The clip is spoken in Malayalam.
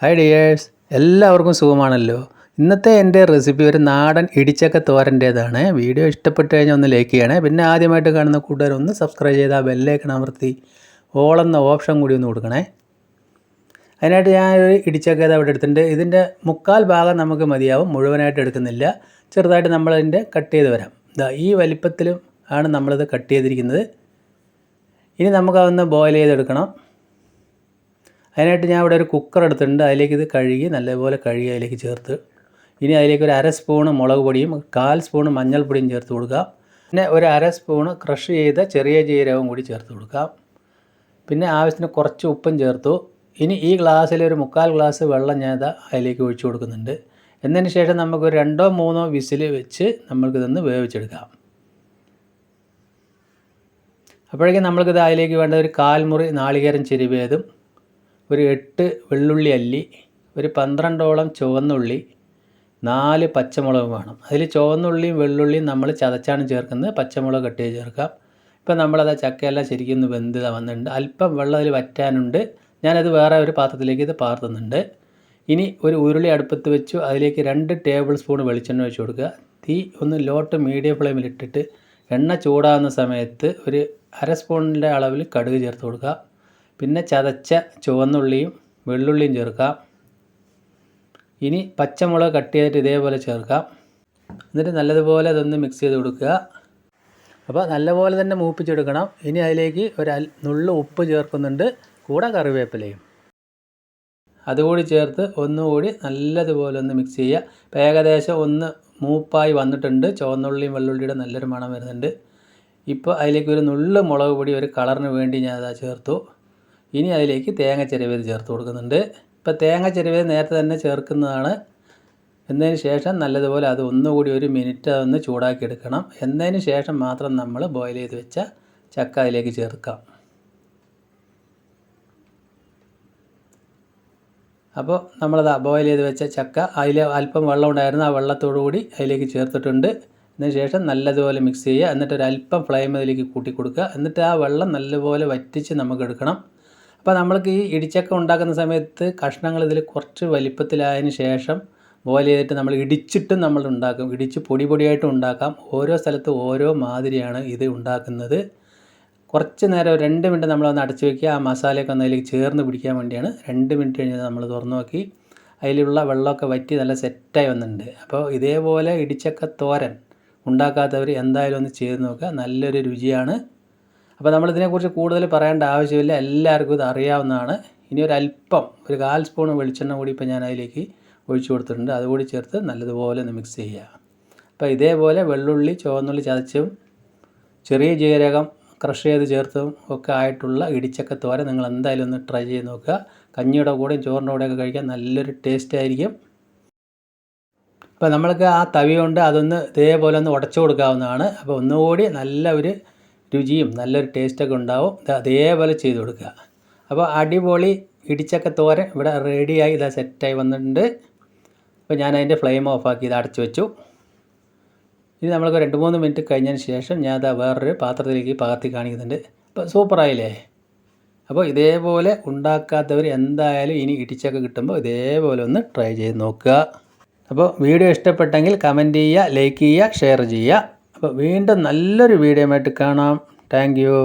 ഹായ് ഡിയേഴ്സ്, എല്ലാവർക്കും സുഖമാണല്ലോ. ഇന്നത്തെ എൻ്റെ റെസിപ്പി ഒരു നാടൻ ഇടിച്ചക്ക തോരൻ്റേതാണ്. വീഡിയോ ഇഷ്ടപ്പെട്ട് കഴിഞ്ഞാൽ ഒന്ന് ലൈക്ക് ചെയ്യണേ. പിന്നെ ആദ്യമായിട്ട് കാണുന്ന കൂട്ടുകാർ ഒന്ന് സബ്സ്ക്രൈബ് ചെയ്ത് ആ ബെല്ലൈക്കൺ അമർത്തി ഓൾ എന്ന ഓപ്ഷൻ കൂടി ഒന്ന് കൊടുക്കണേ. അതിനായിട്ട് ഞാനൊരു ഇടിച്ചക്ക അവിടെ എടുത്തിട്ടുണ്ട്. ഇതിൻ്റെ മുക്കാൽ ഭാഗം നമുക്ക് മതിയാവും, മുഴുവനായിട്ട് എടുക്കുന്നില്ല. ചെറുതായിട്ട് നമ്മളതിൻ്റെ കട്ട് ചെയ്ത് വരാം. ഈ വലിപ്പത്തിലും ആണ് നമ്മളിത് കട്ട് ചെയ്തിരിക്കുന്നത്. ഇനി നമുക്കതൊന്ന് ബോയിൽ ചെയ്തെടുക്കണം. അതിനായിട്ട് ഞാൻ ഇവിടെ ഒരു കുക്കർ എടുത്തിട്ടുണ്ട്. അതിലേക്ക് ഇത് കഴുകി നല്ലപോലെ കഴുകി അതിലേക്ക് ചേർത്ത് ഇനി അതിലേക്ക് ഒരു 1/2 സ്പൂണ് മുളക് പൊടിയും 1/4 സ്പൂണ് മഞ്ഞൾപ്പൊടിയും ചേർത്ത് കൊടുക്കാം. പിന്നെ ഒരു 1/2 സ്പൂണ് ക്രഷ് ചെയ്ത ചെറിയ ജീരകവും കൂടി ചേർത്ത് കൊടുക്കാം. പിന്നെ ആവശ്യത്തിന് കുറച്ച് ഉപ്പും ചേർത്തു. ഇനി ഈ ഗ്ലാസ്സിൽ ഒരു 1/4 ഗ്ലാസ് വെള്ളം ഞാൻ അതിലേക്ക് ഒഴിച്ചു കൊടുക്കുന്നുണ്ട്. എന്നതിന് ശേഷം നമുക്കൊരു 2-3 വിസിൽ വെച്ച് നമ്മൾക്കിതൊന്ന് വേവിച്ചെടുക്കാം. അപ്പോഴേക്കും നമ്മൾക്കിത് അതിലേക്ക് വേണ്ട ഒരു 1/4 മുറി നാളികേരം ചെരുവിയതും, ഒരു 8 വെള്ളുള്ളി അല്ലി, ഒരു 12ഓളം ചുവന്നുള്ളി, 4 പച്ചമുളകും വേണം. അതിൽ ചുവന്നുള്ളിയും വെള്ളുള്ളിയും നമ്മൾ ചതച്ചാണ് ചേർക്കുന്നത്. പച്ചമുളക് കട്ട് ചെയ്ത് ചേർക്കാം. ഇപ്പം നമ്മളത് ചക്കയെല്ലാം ശരിക്കും വെന്ത് വന്നിട്ടുണ്ട്. അല്പം വെള്ളം അതിൽ വറ്റാനുണ്ട്. ഞാനത് വേറെ ഒരു പാത്രത്തിലേക്ക് ഇത് പാർത്തുന്നുണ്ട്. ഇനി ഒരു ഉരുളി അടുപ്പത്ത് വെച്ചു. അതിലേക്ക് 2 ടേബിൾ സ്പൂൺ വെളിച്ചെണ്ണ ഒഴിച്ച് കൊടുക്കുക. തീ ഒന്ന് ലോ ടു മീഡിയം ഫ്ലെയിമിലിട്ടിട്ട് എണ്ണ ചൂടാകുന്ന സമയത്ത് ഒരു 1/2 സ്പൂണിൻ്റെ അളവിൽ കടുക് ചേർത്ത് കൊടുക്കുക. പിന്നെ ചതച്ച ചുവന്നുള്ളിയും വെള്ളുള്ളിയും ചേർക്കാം. ഇനി പച്ചമുളക് കട്ട് ചെയ്തിട്ട് ഇതേപോലെ ചേർക്കാം. എന്നിട്ട് നല്ലതുപോലെ അതൊന്ന് മിക്സ് ചെയ്ത് കൊടുക്കുക. അപ്പോൾ നല്ലപോലെ തന്നെ മൂപ്പിച്ചെടുക്കണം. ഇനി അതിലേക്ക് ഒരു നുള്ളു ഉപ്പ് ചേർക്കുന്നുണ്ട്, കൂടെ കറിവേപ്പിലയും അതുകൂടി ചേർത്ത് ഒന്നുകൂടി നല്ലതുപോലെ ഒന്ന് മിക്സ് ചെയ്യുക. ഇപ്പോൾ ഏകദേശം ഒന്ന് മൂപ്പായി വന്നിട്ടുണ്ട്. ചുവന്നുള്ളിയും വെള്ളുള്ളിയുടെ നല്ലൊരു മണം വരുന്നുണ്ട്. ഇപ്പോൾ അതിലേക്ക് ഒരു നുള്ളു മുളക് പൊടി ഒരു കളറിന് വേണ്ടി ഞാൻ ചേർത്തു. ഇനി അതിലേക്ക് തേങ്ങ ചിരവിയത് ചേർത്ത് കൊടുക്കുന്നുണ്ട്. ഇപ്പോൾ തേങ്ങ ചിരവിയത് നേരത്തെ തന്നെ ചേർക്കുന്നതാണ്. എന്നതിന് ശേഷം നല്ലതുപോലെ അത് ഒന്നുകൂടി ഒരു മിനിറ്റ് അതൊന്ന് ചൂടാക്കി എടുക്കണം. എന്നതിന് ശേഷം മാത്രം നമ്മൾ ബോയിൽ ചെയ്ത് വെച്ച ചക്ക അതിലേക്ക് ചേർക്കാം. അപ്പോൾ നമ്മളത് ബോയിൽ ചെയ്ത് വെച്ച ചക്ക അതിൽ അല്പം വെള്ളം ഉണ്ടായിരുന്നു, ആ വെള്ളത്തോടു കൂടി അതിലേക്ക് ചേർത്തിട്ടുണ്ട്. അതിന് ശേഷം നല്ലതുപോലെ മിക്സ് ചെയ്യുക. എന്നിട്ട് ഒരു അല്പം ഫ്ലെയിം അതിലേക്ക് കൂട്ടി കൊടുക്കുക. എന്നിട്ട് ആ വെള്ളം നല്ലപോലെ വറ്റിച്ച് നമുക്ക് എടുക്കണം. അപ്പോൾ നമ്മൾക്ക് ഈ ഇടിച്ചക്ക ഉണ്ടാക്കുന്ന സമയത്ത് കഷ്ണങ്ങൾ ഇതിൽ കുറച്ച് വലിപ്പത്തിലായതിന് ശേഷം ബോയിൽ ചെയ്തിട്ട് നമ്മൾ ഇടിച്ചിട്ടും നമ്മൾ ഉണ്ടാക്കും. ഇടിച്ച് പൊടി പൊടിയായിട്ടും ഉണ്ടാക്കാം. ഓരോ സ്ഥലത്തും ഓരോ മാതിരിയാണ് ഇത് ഉണ്ടാക്കുന്നത്. കുറച്ച് നേരം 2 മിനിറ്റ് നമ്മളൊന്ന് അടച്ചു വയ്ക്കുക. ആ മസാലയൊക്കെ ഒന്ന് അതിലേക്ക് ചേർന്ന് പിടിക്കാൻ വേണ്ടിയാണ്. 2 മിനിറ്റ് കഴിഞ്ഞ് നമ്മൾ തുറന്നു നോക്കി. അതിലുള്ള വെള്ളമൊക്കെ വറ്റി നല്ല സെറ്റായി വന്നിട്ടുണ്ട്. അപ്പോൾ ഇതേപോലെ ഇടിച്ചക്ക തോരൻ ഉണ്ടാക്കാത്തവർ എന്തായാലും ഒന്ന് ചെയ്ത് നോക്കുക. നല്ലൊരു രുചിയാണ്. അപ്പോൾ നമ്മളിതിനെക്കുറിച്ച് കൂടുതൽ പറയേണ്ട ആവശ്യമില്ല, എല്ലാവർക്കും ഇത് അറിയാവുന്നതാണ്. ഇനി ഒരു 1/4 സ്പൂൺ വെളിച്ചെണ്ണ കൂടി ഇപ്പോൾ ഞാൻ അതിലേക്ക് ഒഴിച്ചു കൊടുത്തിട്ടുണ്ട്. അതുകൂടി ചേർത്ത് നല്ലതുപോലെ ഒന്ന് മിക്സ് ചെയ്യുക. അപ്പോൾ ഇതേപോലെ വെള്ളുള്ളി ചുവന്നുള്ളി ചതച്ചും ചെറിയ ജീരകം ക്രഷ് ചെയ്ത് ചേർത്തും ഒക്കെ ആയിട്ടുള്ള ഇടിച്ചക്ക തോരൻ നിങ്ങൾ എന്തായാലും ഒന്ന് ട്രൈ ചെയ്ത് നോക്കുക. കഞ്ഞിയുടെ കൂടെയും ചോറിൻ്റെ കൂടെയൊക്കെ കഴിക്കാൻ നല്ലൊരു ടേസ്റ്റ് ആയിരിക്കും. അപ്പോൾ നമ്മൾക്ക് ആ തവി കൊണ്ട് അതൊന്ന് ഇതേപോലെ ഒന്ന് ഉടച്ചു കൊടുക്കാവുന്നതാണ്. അപ്പോൾ ഒന്നുകൂടി നല്ല ഒരു രുചിയും നല്ലൊരു ടേസ്റ്റൊക്കെ ഉണ്ടാവും. അതേപോലെ ചെയ്ത് കൊടുക്കുക. അപ്പോൾ അടിപൊളി ഇടിച്ചക്ക തോരൻ ഇവിടെ റെഡിയായി സെറ്റായി വന്നിട്ടുണ്ട്. അപ്പോൾ ഞാൻ അതിൻ്റെ ഫ്ലെയിം ഓഫാക്കി ഇത് അടച്ചു വെച്ചു. ഇനി നമ്മൾക്ക് 2-3 മിനിറ്റ് കഴിഞ്ഞതിന് ശേഷം ഞാൻ വേറൊരു പാത്രത്തിലേക്ക് പകർത്തി കാണിക്കുന്നുണ്ട്. അപ്പോൾ സൂപ്പറായില്ലേ? അപ്പോൾ ഇതേപോലെ ഉണ്ടാക്കാത്തവർ എന്തായാലും ഇനി ഇടിച്ചക്ക കിട്ടുമ്പോൾ ഇതേപോലെ ഒന്ന് ട്രൈ ചെയ്ത് നോക്കുക. അപ്പോൾ വീഡിയോ ഇഷ്ടപ്പെട്ടെങ്കിൽ കമൻറ്റ് ചെയ്യുക, ലൈക്ക് ചെയ്യുക, ഷെയർ ചെയ്യുക. അപ്പോൾ വീണ്ടും നല്ലൊരു വീഡിയോ ആയിട്ട് കാണാം. Thank you.